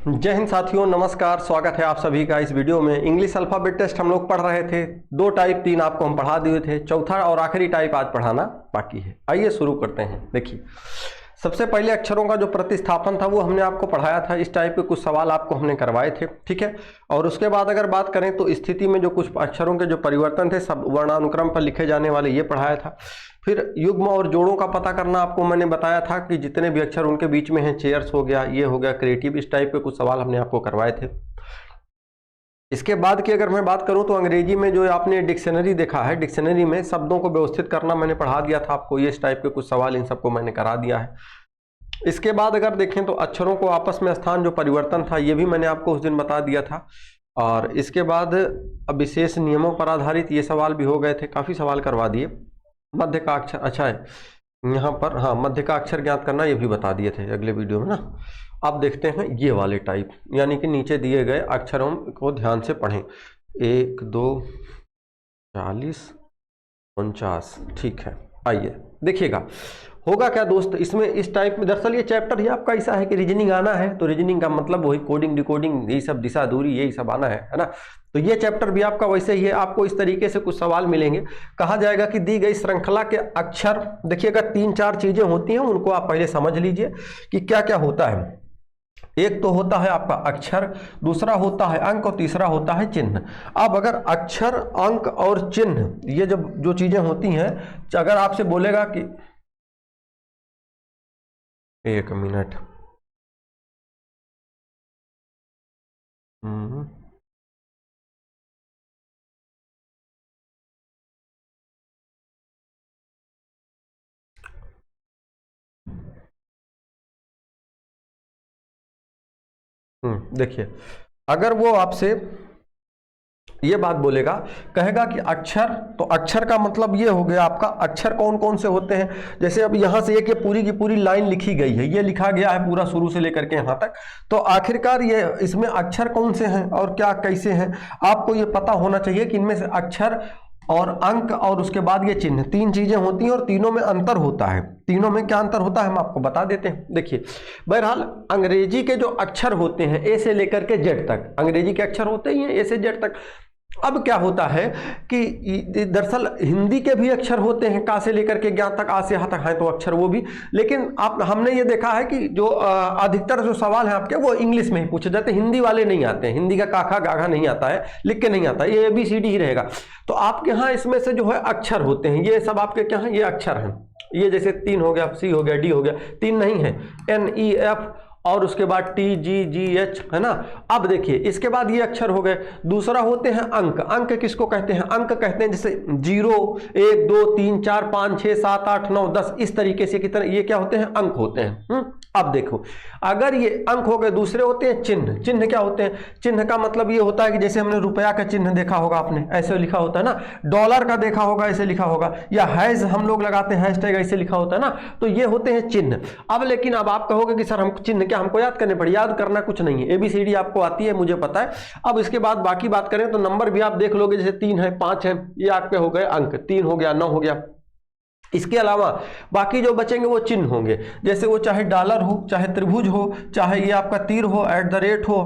जय हिंद साथियों, नमस्कार। स्वागत है आप सभी का इस वीडियो में। इंग्लिश अल्फ़ाबेट टेस्ट हम लोग पढ़ रहे थे। 2 टाइप 3 आपको हम पढ़ा दिए थे। चौथा और आखिरी टाइप आज पढ़ाना बाकी है। आइए शुरू करते हैं। देखिए, सबसे पहले अक्षरों का जो प्रतिस्थापन था वो हमने आपको पढ़ाया था। इस टाइप के कुछ सवाल आपको हमने करवाए थे, ठीक है। और उसके बाद अगर बात करें तो स्थिति में जो कुछ अक्षरों के जो परिवर्तन थे सब वर्णानुक्रम पर लिखे जाने वाले, ये पढ़ाया था। फिर युग्म और जोड़ों का पता करना आपको मैंने बताया था कि जितने भी अक्षर उनके बीच में हैं, चेयर्स हो गया, ये हो गया, क्रिएटिव, इस टाइप के कुछ सवाल हमने आपको करवाए थे। इसके बाद की अगर मैं बात करूं तो अंग्रेजी में जो आपने डिक्शनरी देखा है, डिक्शनरी में शब्दों को व्यवस्थित करना मैंने पढ़ा दिया था आपको। ये इस टाइप के कुछ सवाल, इन सबको मैंने करा दिया है। इसके बाद अगर देखें तो अक्षरों को आपस में स्थान जो परिवर्तन था, ये भी मैंने आपको उस दिन बता दिया था। और इसके बाद अब विशेष नियमों पर आधारित ये सवाल भी हो गए थे, काफ़ी सवाल करवा दिए। मध्य का अक्षर, अच्छा है यहाँ पर, हाँ, मध्य का अक्षर ज्ञात करना ये भी बता दिए थे अगले वीडियो में ना। अब देखते हैं ये वाले टाइप, यानी कि नीचे दिए गए अक्षरों को ध्यान से पढ़ें। 1 2 40 49, ठीक है। आइए देखिएगा होगा क्या दोस्त इसमें। इस टाइप में दरअसल ये चैप्टर ही आपका ऐसा है कि रीजनिंग आना है, तो रीजनिंग का मतलब वही कोडिंग, डिकोडिंग, यही सब, दिशा दूरी, यही सब आना है ना। तो ये चैप्टर भी आपका वैसे ही है। आपको इस तरीके से कुछ सवाल मिलेंगे। कहा जाएगा कि दी गई श्रृंखला के अक्षर, देखिएगा 3-4 चीजें होती हैं, उनको आप पहले समझ लीजिए कि क्या क्या होता है। एक तो होता है आपका अक्षर, दूसरा होता है अंक और तीसरा होता है चिन्ह। अब अगर अक्षर, अंक और चिन्ह, ये जब जो चीजें होती हैं, अगर आपसे बोलेगा कि 1 मिनट, देखिए, अगर वो आपसे ये बात बोलेगा, कहेगा कि अक्षर, तो अक्षर का मतलब ये हो गया आपका, अक्षर कौन कौन से होते हैं। जैसे अब यहां से एक ये पूरी की पूरी लाइन लिखी गई है, ये लिखा गया है पूरा शुरू से लेकर के यहां तक। तो आखिरकार ये इसमें अक्षर कौन से हैं और क्या कैसे हैं, आपको ये पता होना चाहिए कि इनमें से अक्षर और अंक और उसके बाद ये चिन्ह, 3 चीजें होती हैं और तीनों में अंतर होता है। तीनों में क्या अंतर होता है हम आपको बता देते हैं। देखिए, बहरहाल अंग्रेजी के जो अक्षर होते हैं, ए से लेकर के जेड तक, अंग्रेजी के अक्षर होते ही हैं ए से जेड तक। अब क्या होता है कि दरअसल हिंदी के भी अक्षर होते हैं, का से लेकर के ज्ञा तक, आ से हा तक है तो अक्षर वो भी। लेकिन आप, हमने ये देखा है कि जो अधिकतर जो सवाल है आपके वो इंग्लिश में ही पूछे जाते हैं, हिंदी वाले नहीं आते हैं। हिंदी का काखा गाघा नहीं आता है, लिख के नहीं आता, ये ABCD ही रहेगा। तो आपके यहाँ इसमें से जो है अक्षर होते हैं, ये सब आपके क्या हैं, ये अक्षर हैं। ये जैसे 3 हो गया, C हो गया, D हो गया, 3 नहीं है, NEF और उसके बाद TGGH, है ना। अब देखिए, इसके बाद ये अक्षर हो गए। दूसरा होते हैं अंक। अंक किसको कहते हैं? अंक कहते हैं जैसे 0 1 2 3 4 5 6 7 8 9 10, इस तरीके से कितने, ये क्या होते हैं? अंक होते हैं। अब देखो, अगर ये अंक हो गए, दूसरे होते हैं चिन्ह। चिन्ह क्या होते हैं? चिन्ह का मतलब ये होता है कि जैसे हमने रुपया का चिन्ह देखा होगा, आपने ऐसे लिखा होता है ना। डॉलर का देखा होगा, ऐसे लिखा होगा, या हैश हम लोग लगाते हैं, हैशटैग, ऐसे लिखा होता है ना। तो ये होते हैं चिन्ह। अब लेकिन अब आप कहोगे कि सर हम चिन्ह क्या हमको याद करने पड़े? याद करना कुछ नहीं है, ABCD आपको आती है, मुझे पता है। अब इसके बाद बाकी बात करें तो नंबर भी आप देख लोगे, जैसे 3 है, 5 है, ये आपके हो गए अंक, 3 हो गया, 9 हो गया। इसके अलावा बाकी जो बचेंगे वो चिन्ह होंगे, जैसे वो चाहे डॉलर हो, चाहे त्रिभुज हो, चाहे ये आपका तीर हो, @ हो,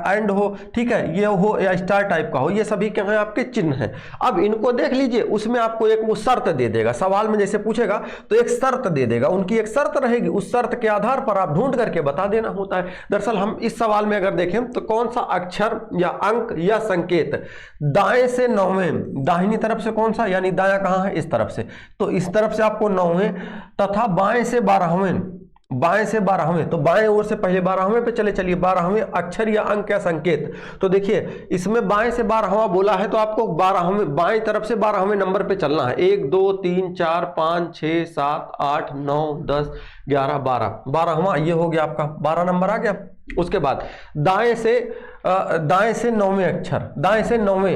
एंड हो, ठीक है, ये हो, या स्टार टाइप का हो, ये सभी क्या है? आपके चिन्ह हैं। अब इनको देख लीजिए, उसमें आपको एक वो शर्त दे देगा, सवाल में जैसे पूछेगा तो एक शर्त दे देगा, उनकी एक शर्त रहेगी, उस शर्त के आधार पर आप ढूंढ करके बता देना होता है। दरअसल हम इस सवाल में अगर देखें तो कौन सा अक्षर या अंक या संकेत दाएं से 9वें, दाहिनी तरफ से कौन सा, यानी दाया कहाँ है? इस तरफ से, तो इस तरफ से आपको 9वें, तथा बाएं से 12वें, बाएं से 12वें, तो बाएं ओर से पहले 12वें पे चले चलिए, 12वें अक्षर या अंक या संकेत। तो देखिए, इसमें बाएं से 12वां बोला है, तो आपको 12वें, बाएं तरफ से 12वें नंबर पे चलना है। 1 2 3 4 5 6 7 8 9 10 11 12, 12वां ये हो गया आपका, 12 नंबर आ गया। उसके बाद दाएं से 9वें अक्षर, दाएं से 9वें,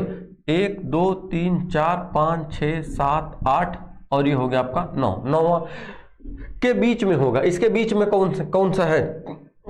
1 2 3 4 5 6 7 8, और ये हो गया आपका 9, 9वां के बीच में होगा। इसके बीच में कौन सा है?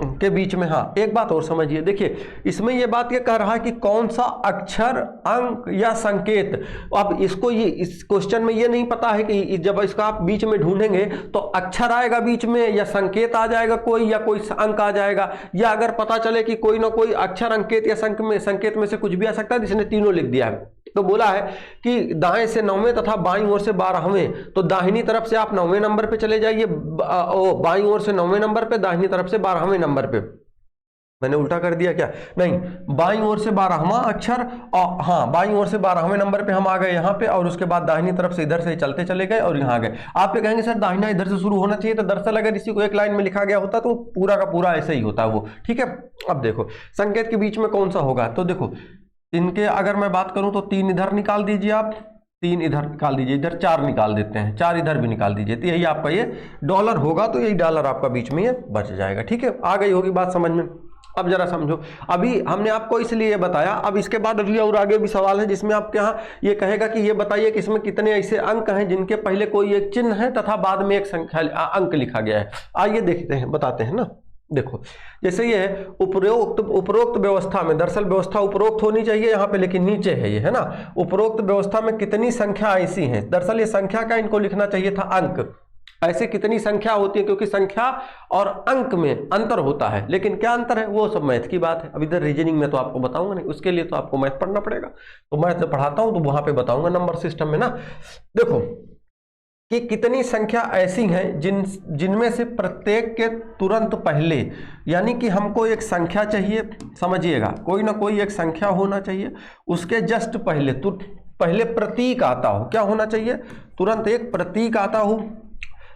के बीच में। हाँ, एक बात और समझिए, देखिए इसमें ये बात ये कह रहा है कि कौन सा अक्षर, अंक या संकेत। अब इसको ये इस क्वेश्चन में ये नहीं पता है कि जब इसका आप बीच में ढूंढेंगे तो अक्षर आएगा बीच में या संकेत आ जाएगा कोई, या कोई अंक आ जाएगा, या अगर पता चले कि कोई ना कोई अक्षर, अंकेत या संकेत में से कुछ भी आ सकता है, जिसने तीनों लिख दिया है। तो बोला है कि दाएं से 9वें तथा बाईं ओर से 12वें, तो दाहिनी तरफ से आप 9वें नंबर पे चले जाइए, बाईं ओर से 9वें नंबर पे, दाहिनी तरफ से 12वें नंबर पे। मैंने उल्टा कर दिया क्या? नहीं, बाईं ओर से 12वां अक्षर, और हाँ बाईं ओर से 12वें नंबर पे हम आ गए यहाँ पे, और उसके बाद दाहिनी तरफ से इधर से चलते चले गए और यहाँ आ गए। आप ये कहेंगे सर दाहिना इधर से शुरू होना चाहिए, तो दरअसल अगर इसी को एक लाइन में लिखा गया होता तो पूरा का पूरा ऐसे ही होता वो, ठीक है। अब देखो संकेत के बीच में कौन सा होगा, तो देखो इनके अगर मैं बात करूं तो 3 इधर निकाल दीजिए, आप 3 इधर निकाल दीजिए, इधर 4 निकाल देते हैं, 4 इधर भी निकाल दीजिए, तो यही आपका ये डॉलर होगा, तो यही डॉलर आपका बीच में ये बच जाएगा, ठीक है। आ गई होगी बात समझ में। अब जरा समझो, अभी हमने आपको इसलिए बताया, अब इसके बाद अगली और आगे भी सवाल है जिसमें आपके यहाँ ये कहेगा कि ये बताइए कि इसमें कितने ऐसे अंक हैं जिनके पहले कोई एक चिन्ह है तथा बाद में एक संख्या अंक लिखा गया है। आइए देखते हैं, बताते हैं ना। देखो जैसे ये है उपरोक्त व्यवस्था में, दरअसल व्यवस्था उपरोक्त होनी चाहिए यहाँ पे, लेकिन नीचे है ये, है ना। उपरोक्त व्यवस्था में कितनी संख्या ऐसी हैं, दरअसल ये संख्या का इनको लिखना चाहिए था अंक। ऐसे कितनी संख्या होती है, क्योंकि संख्या और अंक में अंतर होता है, लेकिन क्या अंतर है वो सब मैथ की बात है। अब इधर रीजनिंग में तो आपको बताऊंगा नहीं, उसके लिए तो आपको मैथ पढ़ना पड़ेगा, तो मैथ जब पढ़ाता हूं तो वहां पे बताऊंगा नंबर सिस्टम में ना। देखो कि कितनी संख्या ऐसी हैं जिनमें से प्रत्येक के तुरंत पहले, यानी कि हमको एक संख्या चाहिए, समझिएगा कोई ना कोई एक संख्या होना चाहिए, उसके जस्ट पहले पहले प्रतीक आता हो। क्या होना चाहिए? तुरंत एक प्रतीक आता हो,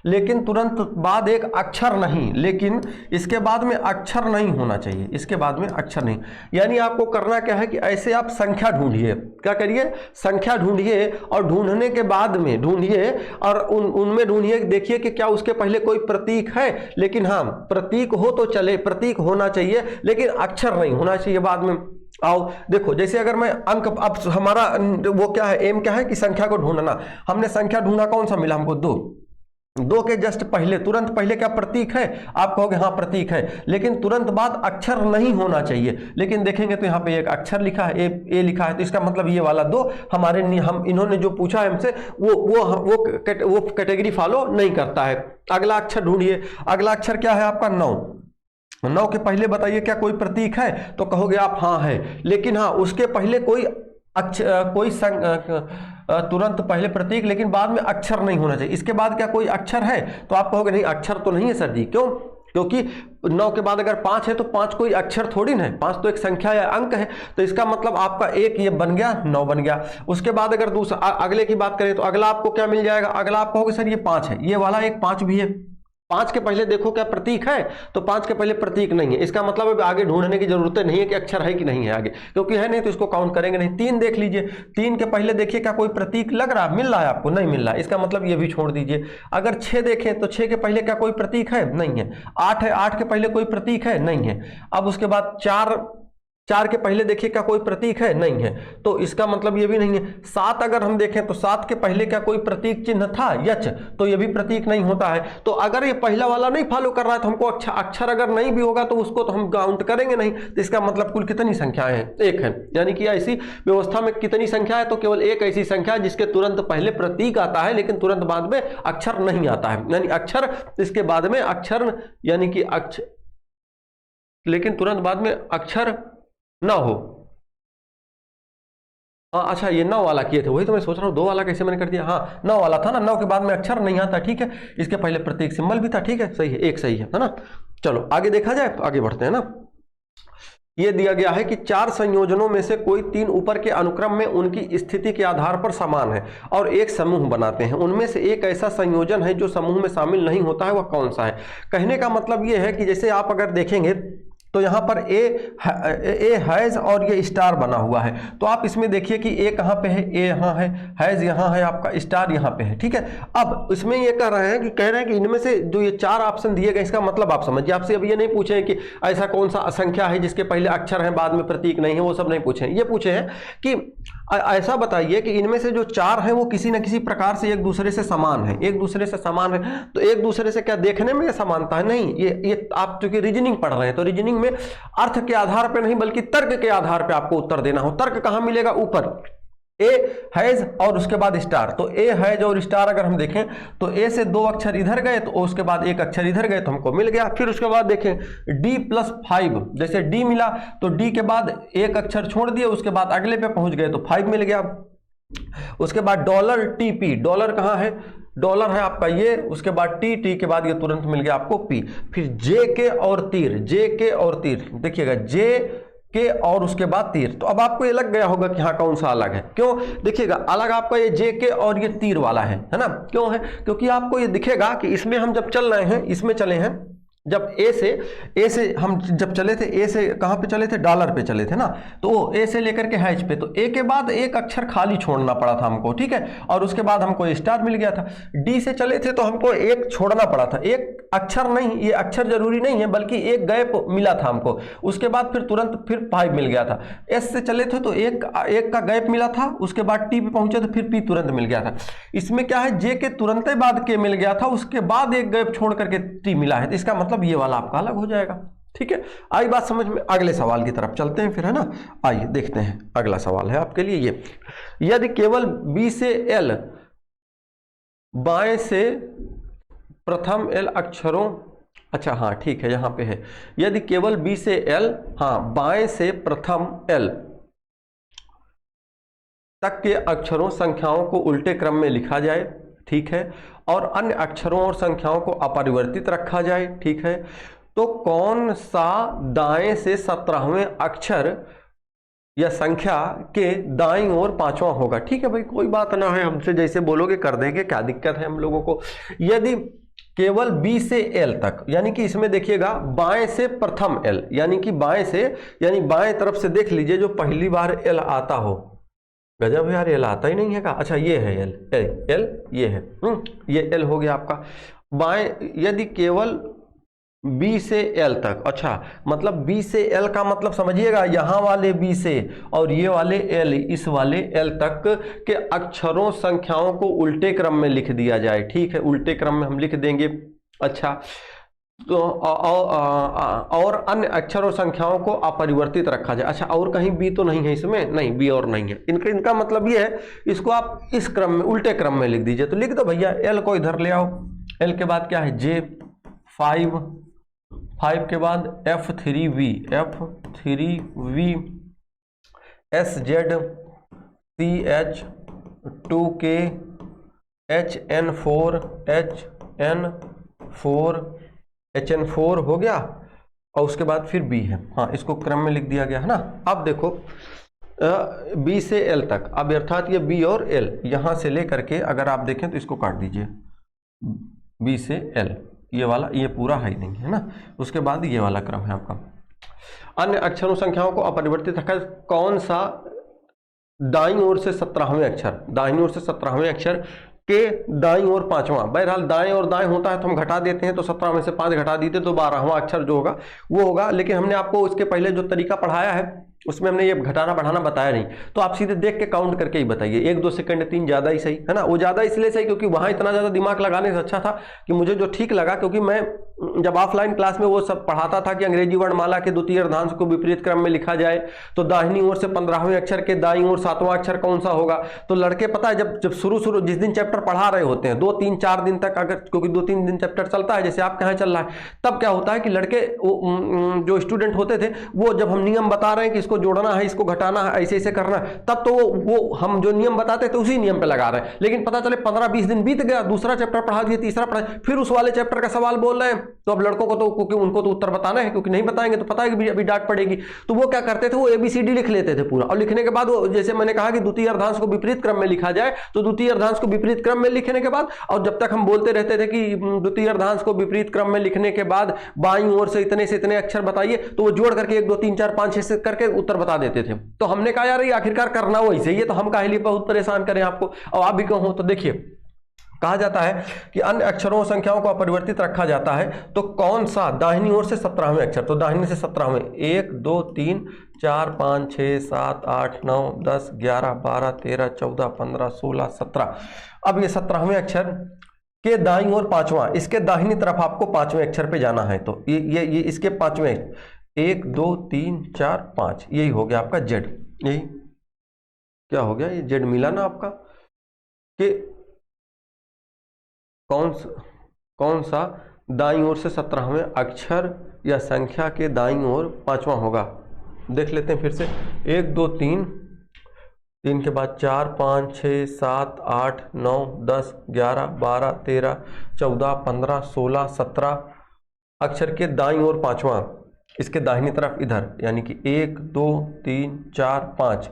लेकिन तुरंत बाद एक अक्षर नहीं, लेकिन इसके बाद में अक्षर नहीं होना चाहिए, इसके बाद में अक्षर नहीं। यानी आपको करना क्या है कि ऐसे आप संख्या ढूंढिए, क्या करिए, संख्या ढूंढिए, और ढूंढने के बाद में ढूंढिए और उनमें ढूंढिए, देखिए कि क्या उसके पहले कोई प्रतीक है, लेकिन हाँ प्रतीक हो तो चले, प्रतीक होना चाहिए लेकिन अक्षर नहीं होना चाहिए बाद में। आओ देखो, जैसे अगर मैं अंक, अब हमारा वो क्या है, एम क्या है कि संख्या को ढूंढना। हमने संख्या ढूंढा, कौन सा मिला हमको? 2 के जस्ट पहले, तुरंत पहले क्या प्रतीक है? आप कहोगे हाँ प्रतीक है, लेकिन तुरंत बाद अक्षर नहीं होना चाहिए। लेकिन देखेंगे तो यहाँ पे एक अक्षर लिखा है, ए लिखा है, तो इसका मतलब ये वाला 2 हमारे हम इन्होंने जो पूछा है हमसे वो कैटेगरी फॉलो नहीं करता है। अगला अक्षर ढूंढिए, अगला अक्षर क्या है आपका? 9 के पहले बताइए क्या कोई प्रतीक है? तो कहोगे आप हाँ है, लेकिन हाँ उसके पहले कोई तुरंत पहले प्रतीक, लेकिन बाद में अक्षर नहीं होना चाहिए। इसके बाद क्या कोई अक्षर है? तो आप कहोगे नहीं अक्षर तो नहीं है सर जी। क्यों? क्योंकि 9 के बाद अगर 5 है तो 5 कोई अक्षर थोड़ी ना है, 5 तो एक संख्या या अंक है, तो इसका मतलब आपका एक ये बन गया, 9 बन गया। उसके बाद अगर दूसरा अगले की बात करें तो अगला आपको क्या मिल जाएगा? अगला आप कहोगे सर ये 5 है, ये वाला एक 5 भी है। 5 के पहले देखो क्या प्रतीक है? तो 5 के पहले प्रतीक नहीं है, इसका मतलब अब आगे ढूंढने की जरूरत नहीं है कि अक्षर है कि नहीं है आगे, क्योंकि है नहीं तो इसको काउंट करेंगे नहीं। 3 देख लीजिए, 3 के पहले देखिए क्या कोई प्रतीक लग रहा है, मिल रहा है आपको? नहीं मिल रहा है, इसका मतलब ये भी छोड़ दीजिए। अगर 6 देखें तो 6 के पहले क्या कोई प्रतीक है? नहीं है। 8 है, 8 के पहले कोई प्रतीक है? नहीं है। अब उसके बाद 4 के पहले देखिए क्या कोई प्रतीक है? नहीं है, तो इसका मतलब ये भी नहीं है। 7 अगर हम देखें तो 7 के पहले क्या कोई प्रतीक चिन्ह था? यच, तो ये भी प्रतीक नहीं होता है। तो अगर ये पहला वाला नहीं फॉलो कर रहा है तो हमको अक्षर अगर नहीं भी होगा तो उसको तो हम काउंट करेंगे नहीं। तो इसका मतलब कुल कितनी संख्याएं हैं? 1 है। यानी कि ऐसी व्यवस्था में कितनी संख्या है? तो केवल एक ऐसी संख्या है जिसके तुरंत पहले प्रतीक आता है लेकिन तुरंत बाद में अक्षर नहीं आता है। यानी अक्षर, इसके बाद में अक्षर, यानी कि अक्षर, लेकिन तुरंत बाद में अक्षर ना हो। हाँ अच्छा, ये 9 वाला किए थे, वही तो मैं सोच रहा हूँ 2 वाला कैसे मैंने कर दिया। हाँ 9 वाला था ना, 9 के बाद में अक्षर नहीं आता, ठीक है। इसके पहले प्रतीक सिंबल भी था, ठीक है, सही है, एक सही है ना। चलो आगे देखा जाए, आगे बढ़ते हैं ना। ये दिया गया है कि 4 संयोजनों में से कोई 3 ऊपर के अनुक्रम में उनकी स्थिति के आधार पर समान है और एक समूह बनाते हैं। उनमें से एक ऐसा संयोजन है जो समूह में शामिल नहीं होता है, वह कौन सा है? कहने का मतलब ये है कि जैसे आप अगर देखेंगे तो यहाँ पर ए हैज़ और ये स्टार बना हुआ है, तो आप इसमें देखिए कि ए कहाँ पे है, ए यहाँ है, हैज़ यहाँ है, आपका स्टार यहाँ पे है, ठीक है। अब इसमें ये कह रहे हैं कि इनमें से जो ये 4 ऑप्शन दिए गए, इसका मतलब आप समझिए, आपसे अब ये नहीं पूछे कि ऐसा कौन सा संख्या है जिसके पहले अक्षर है बाद में प्रतीक नहीं है, वो सब नहीं पूछे। ये पूछे हैं कि ऐसा बताइए कि इनमें से जो 4 हैं वो किसी न किसी प्रकार से एक दूसरे से समान है, एक दूसरे से समान है। तो एक दूसरे से क्या देखने में ये समानता है? नहीं, ये आप चूंकि रीजनिंग पढ़ रहे हैं तो रीजनिंग में अर्थ के आधार पर नहीं बल्कि तर्क के आधार पर आपको उत्तर देना हो। तर्क कहां मिलेगा? ऊपर ए हैज और उसके बाद स्टार। तो ए हैज और स्टार अगर हम देखें तो ए से 2 अक्षर इधर गए तो उसके बाद 1 अक्षर इधर गए तो हमको मिल गया। फिर उसके बाद देखें D+5, जैसे D मिला तो D के बाद 1 अक्षर छोड़ दिए, उसके बाद अगले पे पहुंच गए तो 5 मिल गया। उसके बाद $TP, डॉलर कहां है? डॉलर है आपका ये, उसके बाद टी के बाद ये तुरंत मिल गया आपको पी। फिर जे के और तीर, जे के और तीर देखिएगा, जे के और उसके बाद तीर। तो अब आपको ये लग गया होगा कि हाँ कौन सा अलग है। क्यों? देखिएगा अलग आपका ये जे के और ये तीर वाला है ना। क्यों है? क्योंकि आपको ये दिखेगा कि इसमें हम जब चल रहे हैं, इसमें चले हैं जब ए से हम जब चले थे, ए से कहाँ पे चले थे? डॉलर पे चले थे ना। तो ए से लेकर के हैज पे, तो ए के बाद 1 अक्षर खाली छोड़ना पड़ा था हमको, ठीक है। और उसके बाद हमको स्टार मिल गया था। डी से चले थे तो हमको 1 छोड़ना पड़ा था, 1 अक्षर नहीं, ये अक्षर जरूरी नहीं है बल्कि 1 गैप मिला था हमको। उसके बाद फिर तुरंत फिर 5 मिल गया था। एस से चले थे तो एक का गैप मिला था, उसके बाद टी पे पहुंचे तो फिर पी तुरंत मिल गया था। इसमें क्या है? जे के तुरंत बाद के मिल गया था, उसके बाद 1 गैप छोड़ करके टी मिला है। तो इसका मतलब ये वाला आपका अलग हो जाएगा, ठीक है। आई बात समझ में? अगले सवाल की तरफ चलते हैं फिर, है ना। आइए देखते हैं, अगला सवाल है आपके लिए ये, यदि केवल बी से एल बाएं से प्रथम एल अक्षरों, अच्छा हाँ ठीक है यहां पे है, यदि केवल बी से एल, हाँ बाएं से प्रथम एल तक के अक्षरों संख्याओं को उल्टे क्रम में लिखा जाए, ठीक है, और अन्य अक्षरों और संख्याओं को अपरिवर्तित रखा जाए, ठीक है, तो कौन सा दाएं से 17वें अक्षर या संख्या के दाईं ओर 5वां होगा? ठीक है भाई, कोई बात ना है, हमसे जैसे बोलोगे कर देंगे, क्या दिक्कत है हम लोगों को। यदि केवल बी से एल तक, यानी कि इसमें देखिएगा बाएं से प्रथम एल, यानी कि बाएं से, यानी बाएं तरफ से देख लीजिए जो पहली बार एल आता हो। गजब यार, एल आता ही नहीं है का? अच्छा ये है एल, एल ये है, ये एल हो गया आपका बाएं। यदि केवल बी से एल तक, अच्छा मतलब बी से एल का मतलब समझिएगा, यहां वाले बी से और ये वाले एल, इस वाले एल तक के अक्षरों संख्याओं को उल्टे क्रम में लिख दिया जाए, ठीक है, उल्टे क्रम में हम लिख देंगे। अच्छा तो और अन्य अक्षर और संख्याओं को अपरिवर्तित रखा जाए। अच्छा और कहीं बी तो नहीं है इसमें? नहीं, बी और नहीं है। इनका मतलब ये है, इसको आप इस क्रम में, उल्टे क्रम में लिख दीजिए। तो लिख दो भैया, एल को इधर ले आओ, एल के बाद क्या है? जे, 5 के बाद F3V, SZ, CH, 2K, HN4 हो गया, और उसके बाद फिर B है। हाँ इसको क्रम में लिख दिया गया है ना। अब देखो B से L तक, अब अर्थात ये B और L यहां से लेकर के अगर आप देखें तो इसको काट दीजिए, B से L ये वाला, ये पूरा है नहीं है ना। उसके बाद ये वाला क्रम है आपका। अन्य अक्षरों संख्याओं को अपरिवर्तित रखा, कौन सा दाईं ओर से 17वें अक्षर, दाईं ओर से 17वें अक्षर के दाईं ओर 5वां। बहरहाल दाएं और दाएं होता है तो हम घटा देते हैं, तो 17 में से 5 घटा देते तो 12वां अक्षर जो होगा वो होगा। लेकिन हमने आपको उसके पहले जो तरीका पढ़ाया है उसमें हमने ये घटाना बढ़ाना बताया नहीं, तो आप सीधे देख के काउंट करके ही बताइए। 1-2 सेकंड 3 ज़्यादा ही सही है ना। वो ज़्यादा इसलिए सही क्योंकि वहाँ इतना ज़्यादा दिमाग लगाने से अच्छा था कि मुझे जो ठीक लगा, क्योंकि मैं जब ऑफलाइन क्लास में वो सब पढ़ाता था कि अंग्रेजी वर्णमाला के द्वितीय अर्धांश को विपरीत क्रम में लिखा जाए, तो दाहिनी ओर से 15वें अक्षर के दाईं ओर 7वां अक्षर कौन सा होगा। तो लड़के पता है जब शुरू जिस दिन चैप्टर पढ़ा रहे होते हैं 2-3-4 दिन तक, अगर क्योंकि 2-3 दिन चैप्टर चलता है जैसे आपके यहाँ चल रहा है, तब क्या होता है कि लड़के जो स्टूडेंट होते थे वो जब हम नियम बता रहे हैं कि इसको इसको जोड़ना है, इसको घटाना है, ऐसे ऐसे करना है, तब तो वो हम जो नियम बताते थे उसी नियम पे लगा रहे हैं। लेकिन पता चले 15-20 दिन बीत गया, दूसरा चैप्टर पढ़ा दिए, तीसरा पढ़ा, फिर उस वाले चैप्टर का सवाल बोल रहे हैं, तो अब लड़कों को तो क्योंकि उनको तो उत्तर बताना है, क्योंकि नहीं बताएंगे तो पता है कि अभी डांट पड़ेगी। तो वो क्या करते थे, वो ABCD लिख लेते थे पूरा, और लिखने के बाद वो जैसे मैंने कहा कि द्वितीय अर्धांश को विपरीत क्रम में लिखा जाए, तो द्वितीय अर्धांश को विपरीत क्रम में लिखने के बाद, और जब तक हम बोलते रहते थे कि द्वितीय अर्धांश को विपरीत क्रम में लिखने के बाद बाईं ओर से इतने अक्षर बताइए, तो वो जोड़ करके 1 2 3 4 5 6 करके उत्तर बता देते थे। तो हमने कहा यार ये आखिरकार करना वैसे ही है, तो हम काहे लिए बहुत परेशान करें आपको, और आप भी कहो। तो देखिए कहा जाता है कि अन्य अक्षरों और संख्याओं को अपरिवर्तित रखा जाता है, तो कौन सा दाहिनी ओर से 17वें अक्षर, तो दाहिनी से 17वें 1 2 3 4 5 6 7 8 9 10 11 12 13 14 15 16 17। अब ये 17वें अक्षर के दाईं ओर 5वां, इसके दाहिनी तरफ आपको 5वें अक्षर पे जाना है, तो ये इसके 5वें 1 2 3 4 5, यही हो गया आपका जेड। यही क्या हो गया, ये जेड मिला ना आपका, कि कौन सा दाईं ओर से 17वें अक्षर या संख्या के दाईं ओर 5वां होगा। देख लेते हैं फिर से, 1 2 3 3 के बाद 4 5 6 7 8 9 10 11 12 13 14 15 16 17 अक्षर के दाईं ओर 5वां, इसके दाहिनी तरफ इधर, यानी कि 1 2 3 4 5,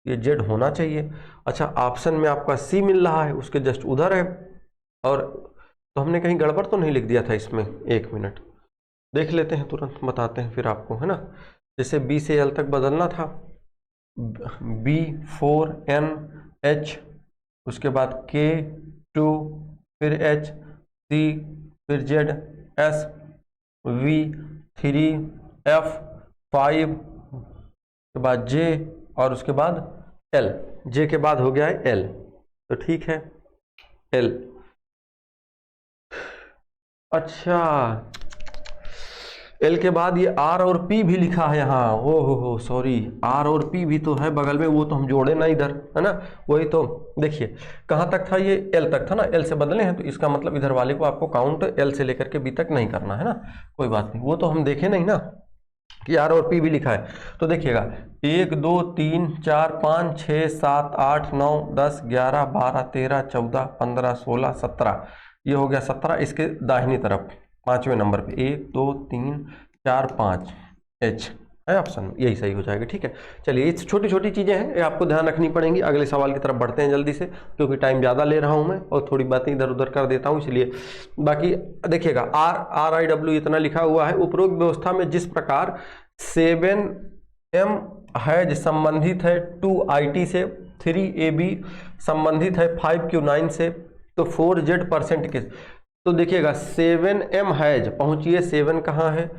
ये जेड होना चाहिए। अच्छा ऑप्शन में आपका सी मिल रहा है, उसके जस्ट उधर है, और तो हमने कहीं गड़बड़ तो नहीं लिख दिया था इसमें, 1 मिनट देख लेते हैं, तुरंत बताते हैं फिर आपको, है ना। जैसे बी से एल तक बदलना था, B4NH, उसके बाद K2, फिर H, C, फिर Z, S, V, 3F, 5 के बाद J, और उसके बाद L, J के बाद हो गया है L, तो ठीक है L। अच्छा L के बाद ये R और P भी लिखा है यहाँ, ओ हो सॉरी, R और P भी तो है बगल में, वो तो हम जोड़े ना इधर, है ना। वही तो देखिए कहाँ तक था, ये L तक था ना, L से बदले हैं, तो इसका मतलब इधर वाले को आपको काउंट L से लेकर के B तक नहीं करना है ना, कोई बात नहीं, वो तो हम देखे नहीं ना कि R और P भी लिखा है। तो देखिएगा 1 2 3 4 5 6 7 8 9 10 11 12 13 14 15 16 17, ये हो गया 17, इसके दाहिनी तरफ 5वें नंबर पे 1 2 3 4 5 H है ऑप्शन में, यही सही हो जाएगा। ठीक है, चलिए ये छोटी छोटी चीज़ें हैं, ये आपको ध्यान रखनी पड़ेंगी। अगले सवाल की तरफ बढ़ते हैं जल्दी से, क्योंकि टाइम ज़्यादा ले रहा हूँ मैं और थोड़ी बातें इधर उधर कर देता हूँ, इसलिए बाकी देखिएगा RIW इतना लिखा हुआ है। उपरोक्त व्यवस्था में जिस प्रकार 7M है संबंधित है 2IT से, 3AB संबंधित है 5Q9 से, तो 4Z% किस, तो देखिएगा 7M हैज, पहुंचिए 7 कहाँ है,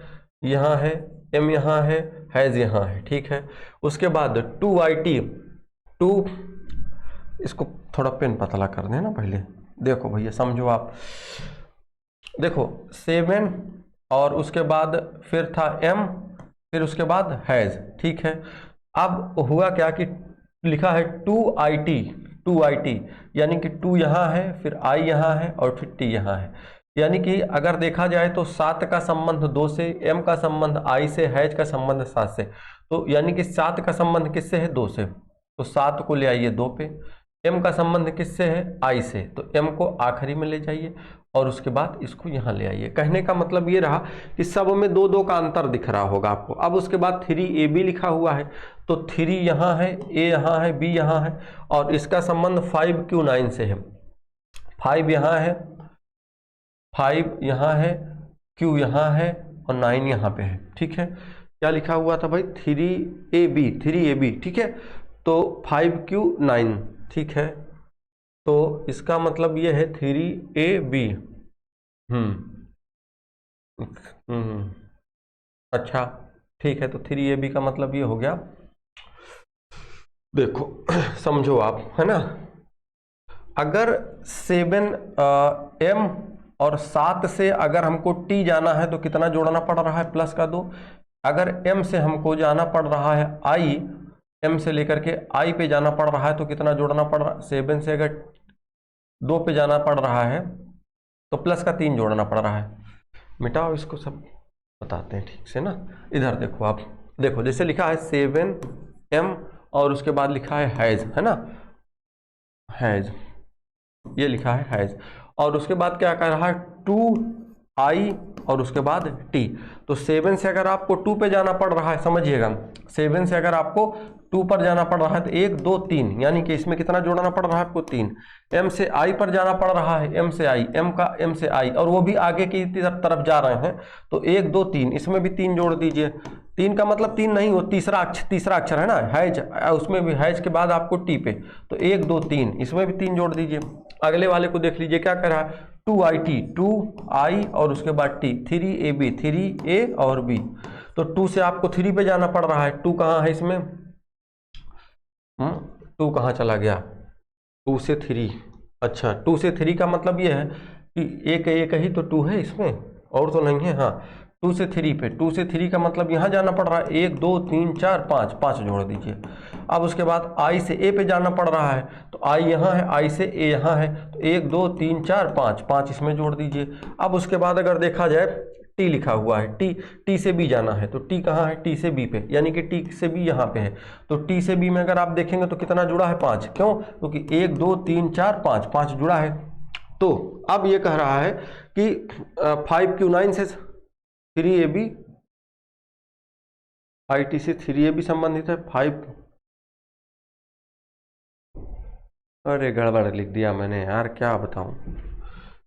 यहाँ है, M यहाँ है, हैज यहाँ है, ठीक है। उसके बाद 2IT, 2, इसको थोड़ा पेन पतला कर दें ना पहले, देखो भैया समझो आप, देखो 7 और उसके बाद फिर था M, फिर उसके बाद हैज, ठीक है। अब हुआ क्या कि लिखा है 2IT, यानी कि 2 यहाँ है, फिर I यहाँ है, और फिर T यहाँ है, यानी कि अगर देखा जाए तो 7 का संबंध 2 से, M का संबंध I से, हैज का संबंध 7 से, तो यानी कि 7 का संबंध किससे है, 2 से, तो 7 को ले आइए 2 पे। M का संबंध किससे है, I से, तो M को आखिरी में ले जाइए, और उसके बाद इसको यहाँ ले आइए। कहने का मतलब ये रहा कि सब में 2 2 का अंतर दिख रहा होगा आपको। अब उसके बाद 3AB लिखा हुआ है, तो 3 यहाँ है, A यहाँ है, B यहाँ है, और इसका संबंध 5Q9 से है, 5 यहाँ है, 5 यहाँ है, Q यहाँ है, और 9 यहाँ पे है, ठीक है। क्या लिखा हुआ था भाई, 3AB, ठीक है, तो 5Q9, ठीक है, तो इसका मतलब ये है 3AB। अच्छा ठीक है, तो 3AB का मतलब ये हो गया, देखो समझो आप, है ना, अगर 7M और 7 से अगर हमको T जाना है तो कितना जोड़ना पड़ रहा है, प्लस का 2। अगर M से हमको जाना पड़ रहा है I, M से लेकर के I पे जाना पड़ रहा है तो कितना जोड़ना पड़ रहा है, 7 से अगर 2 पे जाना पड़ रहा है तो प्लस का 3 जोड़ना पड़ रहा है। मिटाओ इसको, सब बताते हैं ठीक से ना। इधर देखो आप, देखो जैसे लिखा है 7m और उसके बाद लिखा है ना, हैज, ये लिखा है हैज, और उसके बाद क्या कर रहा है 2i और उसके बाद t। तो 7 से अगर आपको 2 पे जाना पड़ रहा है, समझिएगा 7 से अगर आपको 2 पर जाना पड़ रहा है तो 1 2 3, यानी कि इसमें कितना जोड़ना पड़ रहा है आपको 3। m से i पर जाना पड़ रहा है, m से i, m का m से i, और वो भी आगे की तरफ जा रहे हैं तो 1 2 3, इसमें भी 3 जोड़ दीजिए। 3 का मतलब 3 नहीं, वो तीसरा अक्षर है ना हैज, उसमें भी हैज के बाद आपको टी पे, तो 1 2 3, इसमें भी 3 जोड़ दीजिए। अगले वाले को देख लीजिए क्या कर रहा है 2i और उसके बाद t, 3ab, 3a और b, तो 2 से आपको 3 पे जाना पड़ रहा है। 2 कहाँ है इसमें, 2 कहाँ चला गया, 2 से 3, अच्छा 2 से 3 का मतलब ये है कि एक ही तो 2 है इसमें, और तो नहीं है। हाँ 2 से 3 पे, 2 से 3 का मतलब यहाँ जाना पड़ रहा है 1 2 3 4 5, 5 जोड़ दीजिए। अब उसके बाद i से a पे जाना पड़ रहा है, तो i यहाँ है, i से a यहाँ है, तो 1 2 3 4 5, 5 इसमें जोड़ दीजिए। अब उसके बाद अगर देखा जाए t लिखा हुआ है, t से b जाना है, तो t कहाँ है, t से b पे, यानी कि t से b यहाँ पे है, तो t से b में अगर आप देखेंगे तो कितना जुड़ा है 5, क्यों, क्योंकि 1 2 3 4 5, 5 जुड़ा है। तो अब ये कह रहा है कि 5q9 से 3ab, it से 3ab संबंधित है 5, अरे गड़बड़ लिख दिया मैंने यार, क्या बताऊं,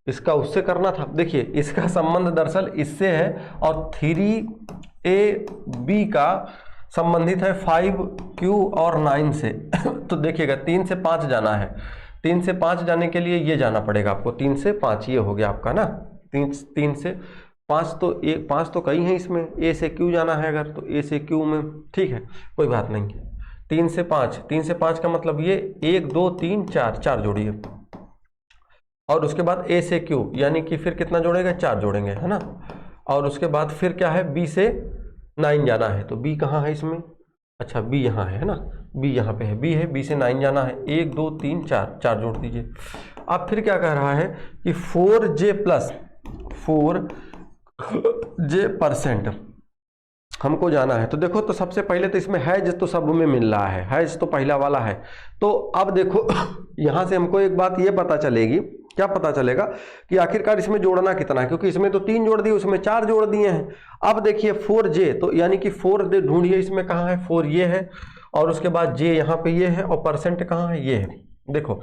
इसका उससे करना था। देखिए इसका संबंध दरअसल इससे है, और 3ab का संबंधित है 5q और 9 से तो देखिएगा 3 से 5 जाना है, 3 से 5 जाने के लिए ये जाना पड़ेगा आपको, 3 से 5 ये हो गया आपका ना, 3 से 5, तो 5 तो कई हैं इसमें, a से q जाना है अगर, तो a से q में, ठीक है कोई बात नहीं है। 3 से 5, 3 से 5 का मतलब ये 1 2 3 4, 4 जोड़िए, और उसके बाद a से q, यानी कि फिर कितना जोड़ेगा 4 जोड़ेंगे, है ना। और उसके बाद फिर क्या है b से 9 जाना है, तो b कहाँ है इसमें, अच्छा b यहाँ है ना, b यहाँ पे है, b है, b से 9 जाना है, 1 2 3 4, 4 जोड़ दीजिए। अब फिर क्या कह रहा है कि 4j प्लस 4j% हमको जाना है। तो देखो तो सबसे पहले तो इसमें हैज तो सब में मिल रहा है, हैज तो पहला वाला है। तो अब देखो यहाँ से हमको एक बात ये पता चलेगी, क्या पता चलेगा कि आखिरकार इसमें जोड़ना कितना है, क्योंकि इसमें तो 3 जोड़ दिए, उसमें 4 जोड़ दिए हैं। अब देखिए 4j, तो यानी कि 4 ढूंढिए, इसमें कहाँ है 4 ये है, और उसके बाद j यहाँ पे ये है, और परसेंट कहाँ है ये है। देखो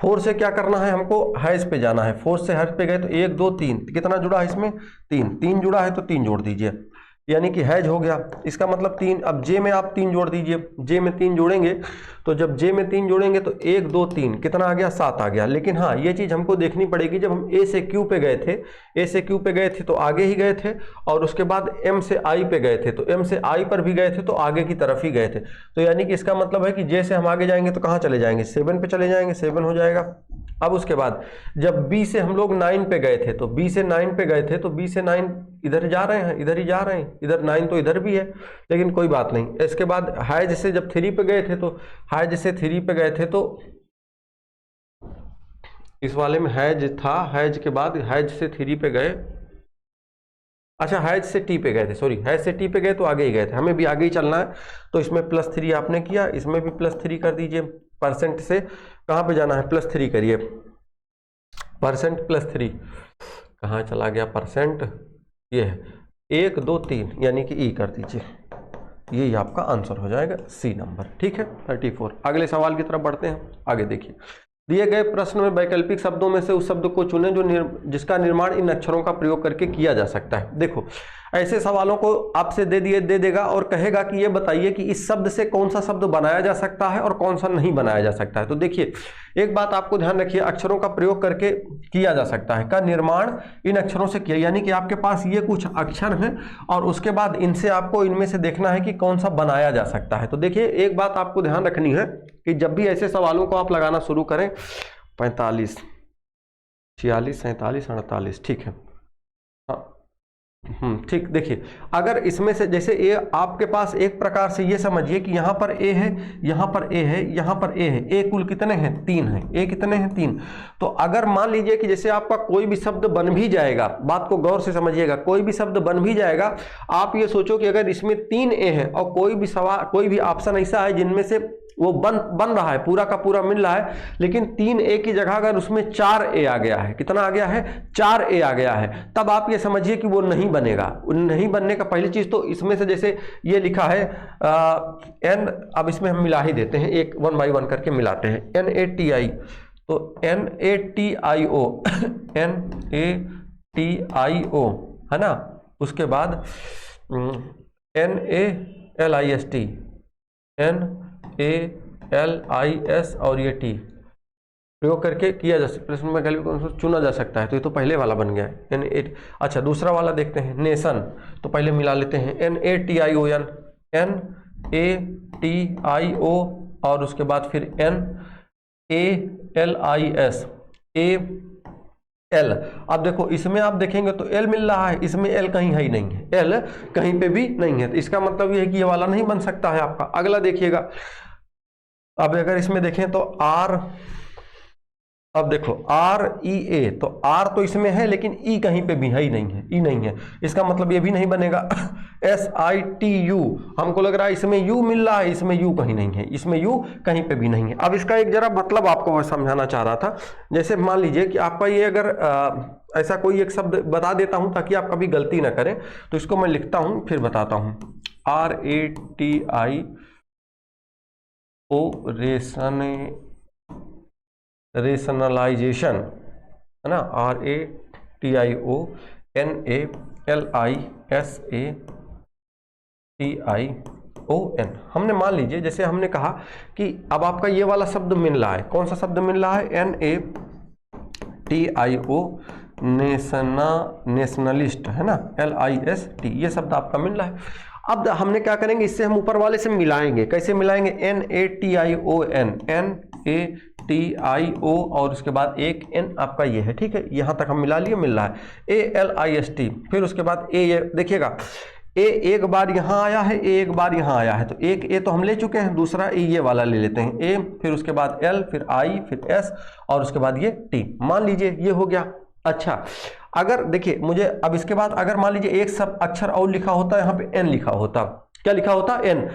4 से क्या करना है हमको, हैज पे जाना है, 4 से हैज पे गए तो 1 2 3, कितना जुड़ा है इसमें 3 जुड़ा है, तो 3 जोड़ दीजिए, यानी कि हैज हो गया। इसका मतलब 3, अब जे में आप 3 जोड़ दीजिए, जे में 3 जोड़ेंगे, तो जब जे में 3 जोड़ेंगे तो 1 2 3 कितना आ गया 7 आ गया। लेकिन हाँ ये चीज़ हमको देखनी पड़ेगी, जब हम ए से क्यू पे गए थे, ए से क्यू पे गए थे तो आगे ही गए थे, और उसके बाद एम से आई पे गए थे, तो एम से आई पर भी गए थे तो आगे की तरफ ही गए थे। तो यानी कि इसका मतलब है कि जे से हम आगे जाएंगे तो कहाँ चले जाएंगे, 7 पे चले जाएंगे, 7 हो जाएगा। अब उसके बाद जब बी से हम लोग 9 पे गए थे, तो बी से 9 पे गए थे, तो बी से 9 इधर जा रहे हैं, इधर ही जा रहे हैं, इधर 9 तो इधर भी है, लेकिन कोई बात नहीं। इसके बाद हैज से जब 3 पे गए थे, तो हैज से 3 पे गए थे, तो इस वाले में हैज था, हैज के बाद हैज से 3 पे गए, अच्छा हैज से टी पे गए थे, सॉरी हैज से टी पे गए तो आगे ही गए थे, हमें भी आगे ही चलना है। तो इसमें +3 आपने किया, इसमें भी +3 कर दीजिए। परसेंट से कहाँ पे जाना है, +3 करिए, परसेंट +3 कहाँ चला गया परसेंट, ये है 1 2 3, यानी कि ई कर दीजिए, यही आपका आंसर हो जाएगा सी नंबर, ठीक है 34। अगले सवाल की तरफ बढ़ते हैं। आगे देखिए, दिए गए प्रश्न में वैकल्पिक शब्दों में से उस शब्द को चुनें जो जिसका निर्माण इन अक्षरों का प्रयोग करके किया जा सकता है। देखो ऐसे सवालों को आपसे दे देगा और कहेगा कि ये बताइए कि इस शब्द से कौन सा शब्द बनाया जा सकता है और कौन सा नहीं बनाया जा सकता है। तो देखिए एक बात आपको ध्यान रखिए, अक्षरों का प्रयोग करके किया जा सकता है, का निर्माण इन अक्षरों से किया, यानी कि आपके पास ये कुछ अक्षर हैं और उसके बाद इनसे आपको इनमें से देखना है कि कौन सा बनाया जा सकता है। तो देखिए एक बात आपको ध्यान रखनी है कि जब भी ऐसे सवालों को आप लगाना शुरू करें, 45 46 47 48, ठीक है, हाँ ठीक। देखिए अगर इसमें से जैसे ए आपके पास एक प्रकार से ये समझिए कि यहाँ पर ए है, यहाँ पर ए है, यहाँ पर ए है, ए कुल कितने हैं? 3 हैं। ए कितने हैं? 3। तो अगर मान लीजिए कि जैसे आपका कोई भी शब्द बन भी जाएगा, बात को गौर से समझिएगा, कोई भी शब्द बन भी जाएगा, आप ये सोचो कि अगर इसमें 3 ए है और कोई भी सवाल, कोई भी ऑप्शन ऐसा है जिनमें से वो बन रहा है, पूरा का पूरा मिल रहा है, लेकिन 3 ए की जगह अगर उसमें 4 ए आ गया है, कितना आ गया है? 4 ए आ गया है, तब आप ये समझिए कि वो नहीं बनेगा। नहीं बनने का पहली चीज तो इसमें से जैसे ये लिखा है एन, अब इसमें हम मिला ही देते हैं, एक 1 बाई 1 करके मिलाते हैं। NATI, तो NATIO NATIO है ना, उसके बाद NALIST NALIS और ये टी प्रयोग करके किया जा सकता है, प्रश्न में कौन चुना जा सकता है। तो ये तो पहले वाला बन गया है NA। अच्छा दूसरा वाला देखते हैं, नेशन, तो पहले मिला लेते हैं NATION NATIO और उसके बाद फिर NALIS एल। अब देखो इसमें आप देखेंगे तो एल मिल रहा है, इसमें एल कहीं है ही नहीं है, एल कहीं पे भी नहीं है, तो इसका मतलब ये है कि ये वाला नहीं बन सकता है आपका। अगला देखिएगा, अब अगर इसमें देखें तो आर, अब देखो REA, तो आर तो इसमें है लेकिन ई कहीं पे भी है ही नहीं है, ई नहीं है, इसका मतलब ये भी नहीं बनेगा। SITU, हमको लग रहा है इसमें यू मिल रहा है, इसमें यू कहीं नहीं है, इसमें यू कहीं पे भी नहीं है। अब इसका एक जरा मतलब आपको मैं समझाना चाह रहा था। जैसे मान लीजिए कि आपका ये अगर ऐसा कोई एक शब्द बता देता हूं ताकि आप कभी गलती ना करें, तो इसको मैं लिखता हूं फिर बताता हूं। RATIO रेशनलाइजेशन है ना, RATIONALISATION। हमने मान लीजिए जैसे हमने कहा कि अब आपका ये वाला शब्द मिल रहा है, कौन सा शब्द मिल रहा है? NATIO नेशनलिस्ट है ना, LIST, ये शब्द आपका मिल रहा है। अब हमने क्या करेंगे, इससे हम ऊपर वाले से मिलाएंगे। कैसे मिलाएंगे? NATION NATIO और उसके बाद एक N आपका ये है, ठीक है, यहां तक हम मिला लिए, मिल रहा है। ALIST, फिर उसके बाद ए, ये देखिएगा ए एक बार यहाँ आया है, ए एक बार यहाँ आया है, तो एक ए तो हम ले चुके हैं, दूसरा ए ये वाला ले लेते हैं, ए, फिर उसके बाद एल, फिर आई, फिर एस और उसके बाद ये टी। मान लीजिए ये हो गया। अच्छा अगर देखिए मुझे अब इसके बाद अगर मान लीजिए एक सब अक्षर और लिखा होता, यहाँ पे एन लिखा होता, क्या लिखा होता? एन।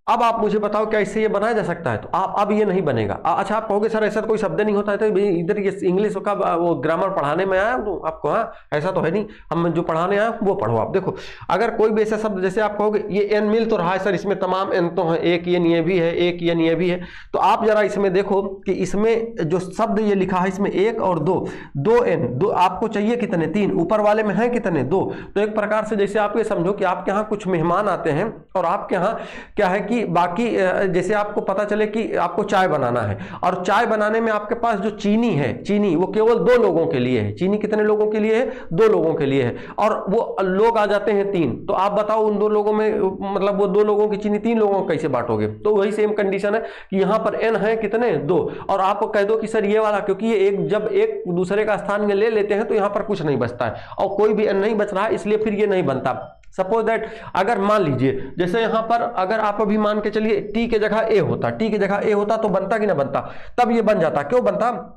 अब आप मुझे बताओ क्या इससे ये बनाया जा सकता है? तो आप अब ये नहीं बनेगा। अच्छा आप कहोगे सर ऐसा कोई शब्द नहीं होता है, तो इधर ये इंग्लिश का वो ग्रामर पढ़ाने में आया तो आपको, हाँ ऐसा तो है नहीं, हम जो पढ़ाने आया वो पढ़ो आप। देखो अगर कोई भी ऐसा शब्द, जैसे आप कहोगे ये एन मिल तो रहा है सर, इसमें तमाम एन तो है, एक एन ये भी है, एक एन ये भी है, तो आप जरा इसमें देखो कि इसमें जो शब्द ये लिखा है इसमें एक और दो, दो एन, दो आपको चाहिए कितने? 3। ऊपर वाले में है कितने? 2। तो एक प्रकार से जैसे आप ये समझो कि आपके यहाँ कुछ मेहमान आते हैं और आपके यहाँ क्या है कि बाकी जैसे आपको पता चले कि आपको चाय बनाना है और चाय बनाने में आपके पास जो चीनी है, चीनी वो केवल 2 लोगों के लिए है। चीनी कितने लोगों के लिए है? 2 लोगों के लिए है, और वो लोग आ जाते हैं 3। तो आप बताओ उन 2 लोगों में, मतलब वो 2 लोगों की चीनी 3 लोगों को कैसे बांटोगे? तो वही सेम कंडीशन है कि यहां पर एन है कितने? 2, और आप कह दो कि सर ये वाला, क्योंकि ये एक जब एक दूसरे का स्थान में ले लेते हैं तो यहां पर कुछ नहीं बचता है और कोई भी एन नहीं बच रहा है, इसलिए फिर ये नहीं बनता। सपोज दैट अगर मान लीजिए जैसे यहां पर अगर आप अभी मान के चलिए टी के जगह ए होता, टी की जगह ए होता तो बनता कि ना बनता? तब ये बन जाता। क्यों बनता?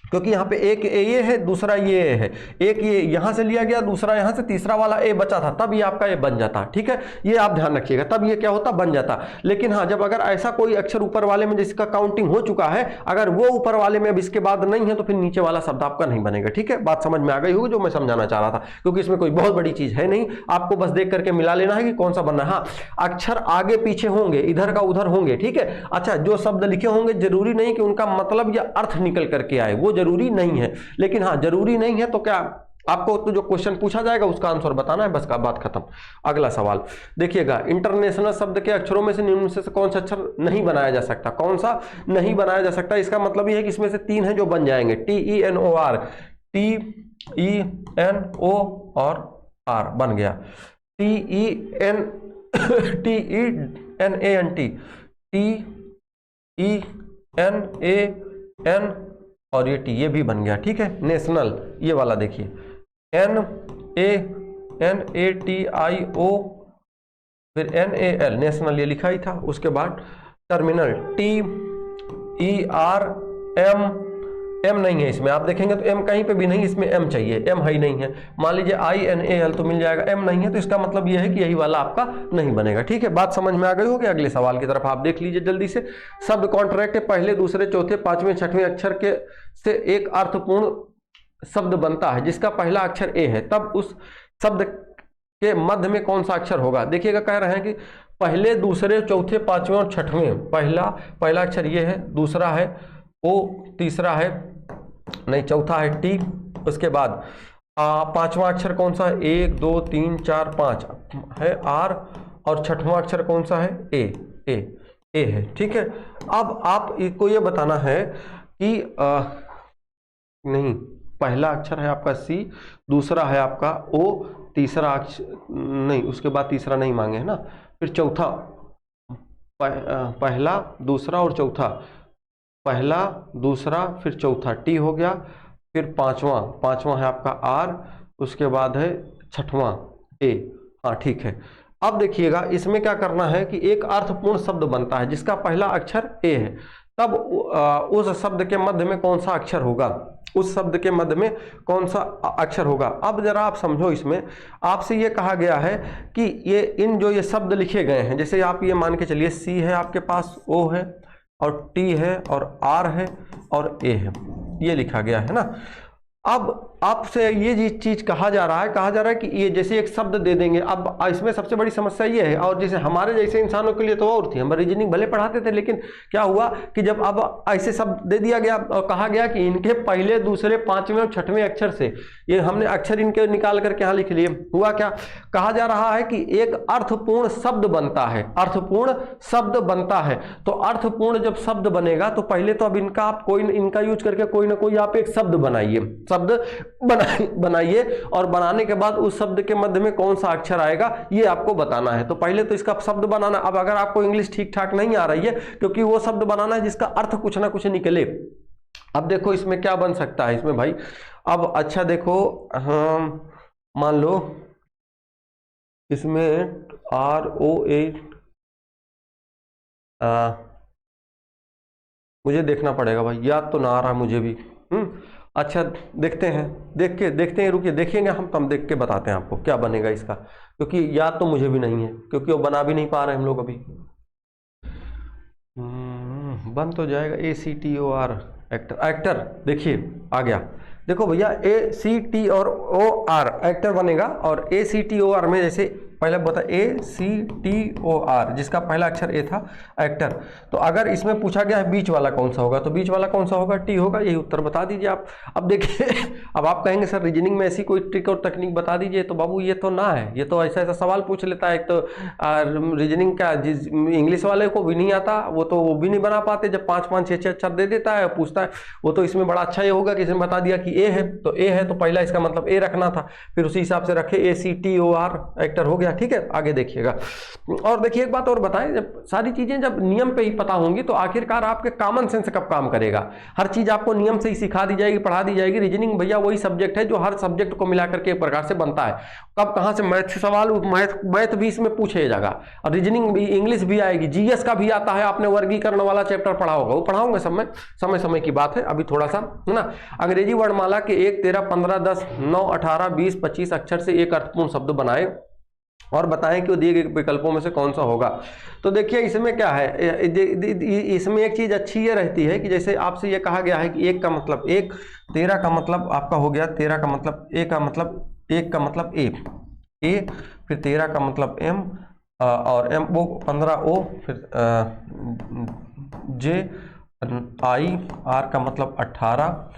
क्योंकि यहाँ पे एक ए ये है, दूसरा ये है, एक ये यहां से लिया गया, दूसरा यहां से, तीसरा वाला ए बचा था, तब ये आपका ए बन जाता। ठीक है, ये आप ध्यान रखिएगा, तब ये क्या होता? बन जाता। लेकिन हाँ जब अगर ऐसा कोई अक्षर ऊपर वाले में जिसका काउंटिंग हो चुका है, अगर वो ऊपर वाले में अब इसके बाद नहीं है तो फिर नीचे वाला शब्द आपका नहीं बनेगा। ठीक है, बात समझ में आ गई होगी जो मैं समझाना चाह रहा था, क्योंकि इसमें कोई बहुत बड़ी चीज है नहीं, आपको बस देख करके मिला लेना है कि कौन सा बनना है। हाँ अक्षर आगे पीछे होंगे, इधर का उधर होंगे। ठीक है, अच्छा जो शब्द लिखे होंगे जरूरी नहीं कि उनका मतलब या अर्थ निकल करके आए, वो जरूरी नहीं है, लेकिन हाँ जरूरी नहीं है तो क्या आपको तो जो क्वेश्चन पूछा जाएगा उसका आंसर बताना है, बस का बात खत्म। अगला सवाल देखिएगा, इंटरनेशनल शब्द के अक्षरों में से निम्न में से कौन सा अक्षर नहीं बनाया जा सकता? कौन सा नहीं बनाया जा सकता? इसका मतलब यह है कि इसमें से 3 हैं जो बन जाएंगे, TENOR, TENO और R बन गया, TENANT और ये टी, ये भी बन गया। ठीक है, नेशनल ये वाला देखिए, NATIONAL NATIO, फिर NAL नेशनल ये लिखा ही था, उसके बाद टर्मिनल TERM, एम नहीं है इसमें, आप देखेंगे तो एम कहीं पे भी नहीं, इसमें एम चाहिए, एम है ही नहीं है। मान लीजिए INAL तो मिल जाएगा, एम नहीं है तो इसका मतलब यह है कि यही वाला आपका नहीं बनेगा। ठीक है, बात समझ में आ गई होगी। अगले सवाल की तरफ आप देख लीजिए जल्दी से। शब्द कॉन्ट्रैक्ट पहले दूसरे चौथे पांचवें छठवें अक्षर के से एक अर्थपूर्ण शब्द बनता है जिसका पहला अक्षर ए है, तब उस शब्द के मध्य में कौन सा अक्षर होगा। देखिएगा, कह रहे हैं कि पहले दूसरे चौथे पांचवें और छठवें, पहला अक्षर ये है, दूसरा है ओ, तीसरा है नहीं चौथा है टी, उसके बाद पांचवा अक्षर कौन सा है, 1 2 3 4 5 है आर, और छठवां अक्षर कौन सा है, ए है। ठीक है, अब आप को ये बताना है कि नहीं, पहला अक्षर है आपका सी, दूसरा है आपका ओ, तीसरा अक्षर नहीं, उसके बाद तीसरा नहीं मांगे है ना, फिर चौथा, पहला दूसरा और चौथा, पहला दूसरा फिर चौथा टी हो गया, फिर पांचवा है आपका आर, उसके बाद है छठवां ए। हाँ ठीक है, अब देखिएगा इसमें क्या करना है कि एक अर्थपूर्ण शब्द बनता है जिसका पहला अक्षर ए है, तब उस शब्द के मध्य में कौन सा अक्षर होगा, उस शब्द के मध्य में कौन सा अक्षर होगा। अब जरा आप समझो, इसमें आपसे ये कहा गया है कि ये जो ये शब्द लिखे गए हैं, जैसे आप ये मान के चलिए सी है आपके पास, ओ है और टी है और आर है और ए है, ये लिखा गया है ना। अब आपसे ये चीज कहा जा रहा है कि ये जैसे एक शब्द दे देंगे। अब इसमें सबसे बड़ी समस्या ये है, और जैसे हमारे जैसे इंसानों के लिए तो और थी, हम रीजनिंग भले पढ़ाते थे, लेकिन क्या हुआ कि जब अब ऐसे शब्द दे दिया गया और कहा गया कि इनके पहले दूसरे पांचवें और छठवें अक्षर से, ये हमने अक्षर इनके निकाल करके यहाँ लिख लिए, हुआ क्या, कहा जा रहा है कि एक अर्थपूर्ण शब्द बनता है, अर्थपूर्ण शब्द बनता है। तो अर्थपूर्ण जब शब्द बनेगा तो पहले तो अब इनका आप इनका यूज करके कोई ना कोई आप एक शब्द बनाइए, और बनाने के बाद उस शब्द के मध्य में कौन सा अक्षर आएगा ये आपको बताना है। तो पहले तो इसका शब्द बनाना, अब अगर आपको इंग्लिश ठीक ठाक नहीं आ रही है, क्योंकि वो शब्द बनाना है जिसका अर्थ कुछ ना कुछ निकले। अब देखो इसमें क्या बन सकता है इसमें भाई, अब अच्छा देखो, मान लो इसमें ROA, मुझे देखना पड़ेगा भाई, याद तो ना आ रहा मुझे भी। अच्छा देखते हैं, रुकिए देखेंगे हम देख के बताते हैं आपको क्या बनेगा इसका, क्योंकि याद तो मुझे भी नहीं है, क्योंकि वो बना भी नहीं पा रहे हम लोग अभी। बन तो जाएगा ACTOR, एक्टर देखिए आ गया, देखो भैया ACTOR एक्टर बनेगा, और ACTOR में जैसे पहले बता ACTOR जिसका पहला अक्षर ए था, एक्टर। तो अगर इसमें पूछा गया है बीच वाला कौन सा होगा, तो बीच वाला कौन सा होगा, टी होगा, यही उत्तर बता दीजिए आप। अब देखिए अब आप कहेंगे सर रीजनिंग में ऐसी कोई ट्रिक और तकनीक बता दीजिए, तो बाबू ये तो ना है, ये तो ऐसा सवाल पूछ लेता है। एक तो रीजनिंग का इंग्लिश वाले को भी नहीं आता, वो भी नहीं बना पाते, जब 5-5 6-6 अक्षर दे देता है पूछता है वो, तो इसमें बड़ा अच्छा ये होगा कि इसमें बता दिया कि ए है, तो ए है तो पहला इसका मतलब ए रखना था, फिर उसी हिसाब से रखे ACTOR, एक्टर हो गया। ठीक है, आगे देखिएगा। और देखिए एक बात और बताएं, जब सारी चीजें जब नियम पे ही पता होंगी तो आखिरकार आपके कॉमन सेंस कब काम करेगा। हर चीज आपको नियम से ही सिखा दी जाएगी, पढ़ा दी जाएगी। रीजनिंग भैया वही सब्जेक्ट है जो हर सब्जेक्ट को मिलाकर के एक प्रकार से बनता है। कब कहां से मैथ सवाल, मैथ भी इसमें पूछे जाएगा, और रीजनिंग भी, इंग्लिश भी आएगी, GS का भी आता है, आपने वर्गीकरण वाला चैप्टर पढ़ा होगा, वो पढ़ाऊंगा समय की बात है, अभी थोड़ा सा है ना। अंग्रेजी वर्णमाला के 1 13 15 10 9 18 20 25 अक्षर से एक अर्थपूर्ण शब्द बनाए और बताएं कि वो दिए गए विकल्पों में से कौन सा होगा। तो देखिए इसमें क्या है, इसमें एक चीज अच्छी ये रहती है कि जैसे आपसे ये कहा गया है कि एक का मतलब एक, 13 का मतलब आपका हो गया, 13 का मतलब ए का मतलब, एक का मतलब ए, फिर 13 का मतलब एम, और एम वो 15 ओ, फिर जे आई, आर का मतलब 18,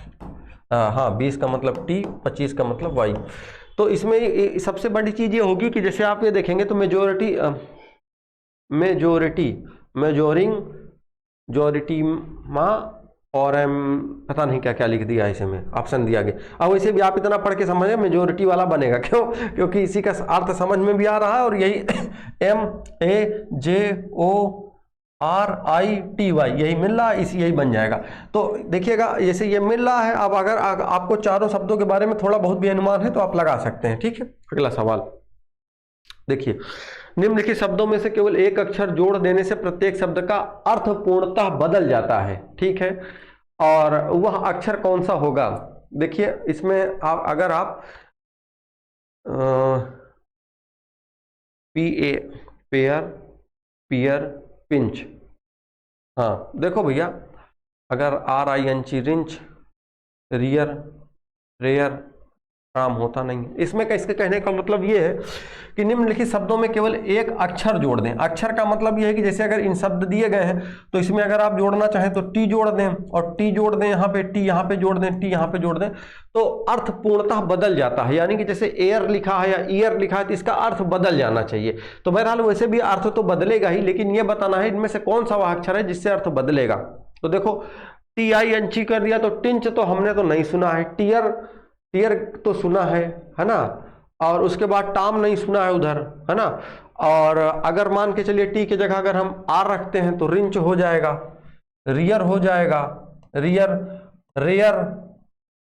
हाँ 20 का मतलब टी, 25 का मतलब वाई। तो इसमें सबसे बड़ी चीज ये होगी कि जैसे आप ये देखेंगे तो मेजोरिटी मा, और पता नहीं क्या क्या लिख दिया इसमें, ऑप्शन दिया गया। अब वैसे भी आप इतना पढ़ के समझे मेजोरिटी वाला बनेगा, क्यों, क्योंकि इसी का अर्थ समझ में भी आ रहा है, और यही MAJORITY RITY यही मिल रहा है, इसी यही बन जाएगा। तो देखिएगा जैसे ये मिल रहा है, अब अगर आपको चारों शब्दों के बारे में थोड़ा बहुत भी अनुमान है तो आप लगा सकते हैं। ठीक है, अगला सवाल देखिए, निम्नलिखित शब्दों में से केवल एक अक्षर जोड़ देने से प्रत्येक शब्द का अर्थ पूर्णतः बदल जाता है। ठीक है, और वह अक्षर कौन सा होगा? देखिए इसमें अगर आप PA पेयर, पियर, पिंच, हाँ देखो भैया, अगर RINC रिंच, रियर, रेयर, काम होता नहीं है इसमें। इसके कहने का मतलब ये है कि निम्नलिखित शब्दों में केवल एक अक्षर जोड़ दें। अक्षर का मतलब ये है कि जैसे अगर इन शब्द दिए गए हैं तो इसमें अगर आप जोड़ना चाहें तो टी जोड़ दें, और टी जोड़ दें, यहाँ पे टी यहाँ पे जोड़ दें, टी यहाँ पे जोड़ दें, तो अर्थ पूर्णतः बदल जाता है। यानी कि जैसे एयर लिखा है या ईयर लिखा है तो इसका अर्थ बदल जाना चाहिए। तो बहरहाल वैसे भी अर्थ तो बदलेगा ही, लेकिन ये बताना है इनमें से कौन सा वह अक्षर है जिससे अर्थ बदलेगा। तो देखो TINC कर दिया तो टिंच तो हमने तो नहीं सुना है, टीयर टीयर तो सुना है ना, और उसके बाद टाम नहीं सुना है उधर, है ना। और अगर मान के चलिए टी की जगह अगर हम आर रखते हैं तो रिंच हो जाएगा, रियर हो जाएगा, रियर, रेयर,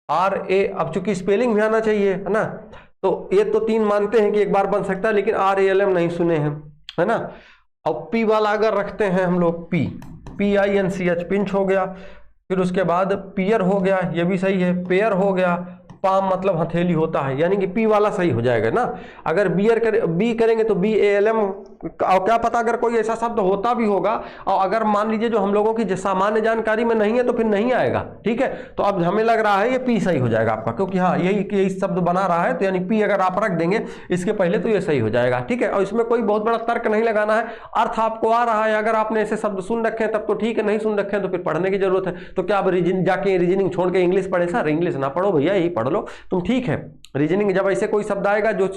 RA। अब चूंकि स्पेलिंग भी आना चाहिए, है ना, तो ये तो तीन मानते हैं कि एक बार बन सकता है, लेकिन RALM नहीं सुने हैं, है ना। अब पी वाला अगर रखते हैं हम लोग, PINCH पिंच हो गया, फिर उसके बाद पियर हो गया, ये भी सही है, पेयर हो गया, पाम मतलब हथेली होता है, यानी कि पी वाला सही हो जाएगा ना। अगर बी करेंगे तो BALM, और क्या पता अगर कोई ऐसा शब्द होता भी होगा, और अगर मान लीजिए जो हम लोगों की सामान्य जानकारी में नहीं है तो फिर नहीं आएगा। ठीक है, तो अब हमें लग रहा है ये पी सही हो जाएगा आपका, क्योंकि हाँ यही शब्द बना रहा है, तो यानी पी अगर आप रख देंगे इसके पहले तो ये सही हो जाएगा। ठीक है, और इसमें कोई बहुत बड़ा तर्क नहीं लगाना है, अर्थ आपको आ रहा है। अगर आपने ऐसे शब्द सुन रखे हैं तब तो ठीक है, नहीं सुन रखे हैं तो फिर पढ़ने की जरूरत है। तो क्या आप जाके रीजनिंग छोड़ के इंग्लिश पढ़े? सर इंग्लिश ना पढ़ो भैया, यही पढ़ लो तुम। ठीक है, रीजनिंग जब ऐसे कोई शब्द आएगा जो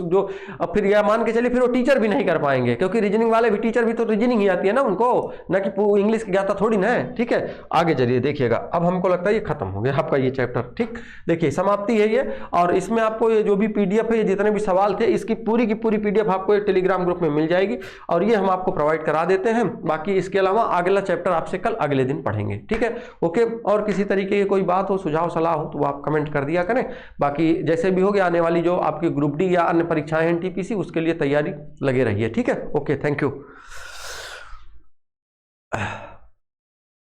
फिर यह मान के चलिए फिर वो टीचर भी नहीं कर पाएंगे, क्योंकि रीजनिंग वाले भी, टीचर भी तो रीजनिंग ही आती है ना उनको, ना कि इंग्लिश की ज्ञाता थोड़ी ना है। ठीक है, आगे चलिए देखिएगा, अब हमको लगता है ये खत्म हो गया आपका ये चैप्टर। ठीक, देखिए समाप्ति है ये, और इसमें आपको ये जो भी PDF है, ये जितने भी सवाल थे, इसकी पूरी की पूरी PDF आपको एक टेलीग्राम ग्रुप में मिल जाएगी, और ये हम आपको प्रोवाइड करा देते हैं। बाकी इसके अलावा अगला चैप्टर आपसे कल अगले दिन पढ़ेंगे। ठीक है, ओके। और किसी तरीके की कोई बात हो, सुझाव सलाह हो तो वो आप कमेंट कर दिया करें। बाकी जैसे भी हो गया, आने वाली जो आपकी ग्रुप D या अन्य परीक्षाएं हैं NTPC, उसके लिए तैयारी लगे रहिए। ठीक है, ओके, थैंक यू।